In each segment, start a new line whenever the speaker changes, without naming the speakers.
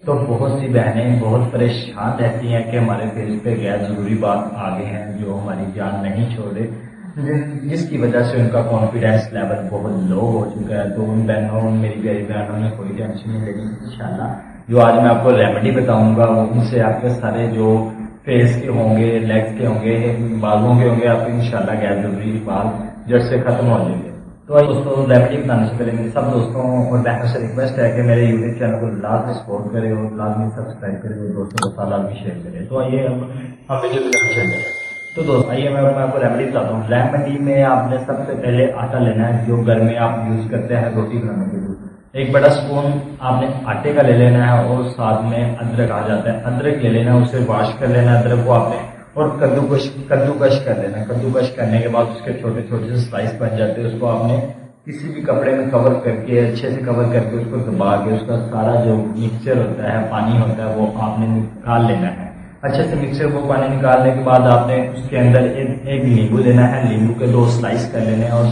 تو بہت سی بہنیں بہت پریشان رہتی ہیں کہ ہمارے فیس پہ غیر ضروری بات آگے ہیں جو ہماری جان نہیں چھوڑے، جس کی وجہ سے ان کا کانفیڈینس لیول بہت لو ہو چکا ہے۔ تو ان بہنوں، میری پیاری بہنوں نے کوئی ٹینشن نہیں لینی انشاءاللہ۔ جو آج میں آپ کو ریمیڈی بتاؤں گا ان سے آپ کے سارے جو فیس کے ہوں گے، لیگس کے ہوں گے، بالوں کے ہوں گے، آپ انشاءاللہ غیر ضروری بال جڑ سے ختم ہو جائیں گے۔ تو دوستوں، ریمیڈی بتانے سے پہلے میرے سب دوستوں اور بہنوں سے ریکویسٹ ہے کہ میرے یوٹیوب چینل کو لازمی سپورٹ کرے اور لازمی سبسکرائب کرے اور دوستوں کے ساتھ لازمی شیئر کرے۔ تو آئیے اب ویڈیو چلتے ہیں۔ تو دوست آئیے میں آپ کو ریمیڈی بتاتا ہوں۔ ریمیڈی میں آپ نے سب سے پہلے آٹا لینا ہے جو گھر میں آپ یوز کرتے ہیں روٹی بنانے کے لیے۔ ایک بڑا اسپون آپ نے آٹے کا لے لینا ہے اور ساتھ میں ادرک آ جاتا ہے، ادرک لے لینا ہے، اسے واش کر لینا ہے ادرک کو آپ نے، اور کدوکش کر لینا ہے۔ کدوکش کرنے کے بعد اس کے چھوٹے چھوٹے سے سلائس بن جاتے ہیں، اس کو آپ نے کسی بھی کپڑے میں کور کر کے اچھے سے کور کر کے اس کو دبا کے اس کا سارا جو مکسچر ہوتا ہے، پانی ہوتا ہے، وہ آپ نے نکال لینا ہے اچھے سے مکسچر کو۔ پانی نکالنے کے بعد آپ نے اس کے اندر ایک لیمبو لینا ہے، لیمبو کے 2 سلائس کر لینے ہیں، اور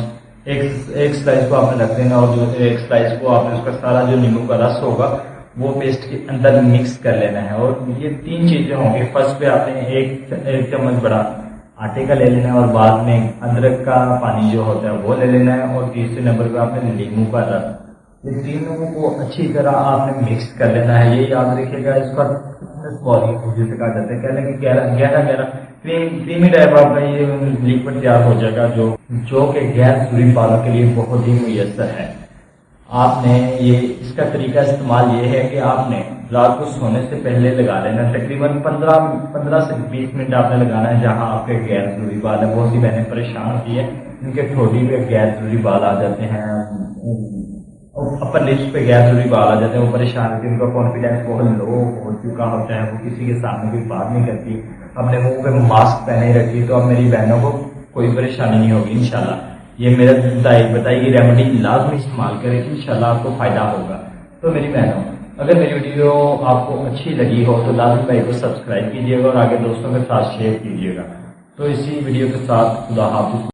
ایک سلائس کو آپ نے رکھ دینا، اور جو ایک سلائس کو آپ نے اس کا سارا جو نیمبو کا رس ہوگا وہ پیسٹ کے اندر مکس کر لینا ہے۔ اور یہ 3 چیزیں ہوں گی۔ فرسٹ پہ آپ نے ایک چمچ بڑا آٹے کا لے لینا ہے، اور بعد میں ادرک کا پانی جو ہوتا ہے وہ لے لینا ہے، اور تیسرے نمبر پہ آپ نے لیمو کا رس۔ یہ تینوں کو اچھی طرح آپ نے مکس کر لینا ہے۔ یہ یاد رکھیے گا، اس کا باڈی جسے کہا جاتا ہے، کہہ لیں کہ گہرا کریمی ٹائپ آپ کا یہ لیکوڈ تیار ہو جائے گا جو کہ غیر ضروری بالوں کے لیے بہت ہی میسر ہے۔ آپ نے اس کا طریقہ استعمال یہ ہے کہ آپ نے رات کو سونے سے پہلے لگا لینا، تقریباً 15 سے 20 منٹ آپ نے لگانا ہے جہاں آپ کے غیر ضروری بال ہیں۔ بہت سی بہنیں پریشان ہوتی ہیں، ان کے ٹھوڑی پہ غیر ضروری بال آ جاتے ہیں، اپر لپس پہ غیر ضروری بال آ جاتے ہیں، وہ پریشان ہوتی ہے، ان کا کانفیڈینس بہت لو ہو چکا ہوتا ہے، وہ کسی کے سامنے کوئی بات نہیں کرتی، اپنے منہ پہ ماسک پہنے ہی رکھتی ہے۔ تو اب میری بہنوں کو کوئی پریشانی نہیں ہوگی انشاءاللہ۔ یہ میرا بتائی گئی ریمیڈی لازمی استعمال کریں، انشاءاللہ آپ کو فائدہ ہوگا۔ تو میری بہنوں، اگر میری ویڈیو آپ کو اچھی لگی ہو تو لازمی بھائی کو سبسکرائب کیجیے گا اور آگے دوستوں کے ساتھ شیئر کیجیے گا۔ تو اسی ویڈیو کے ساتھ خدا حافظ۔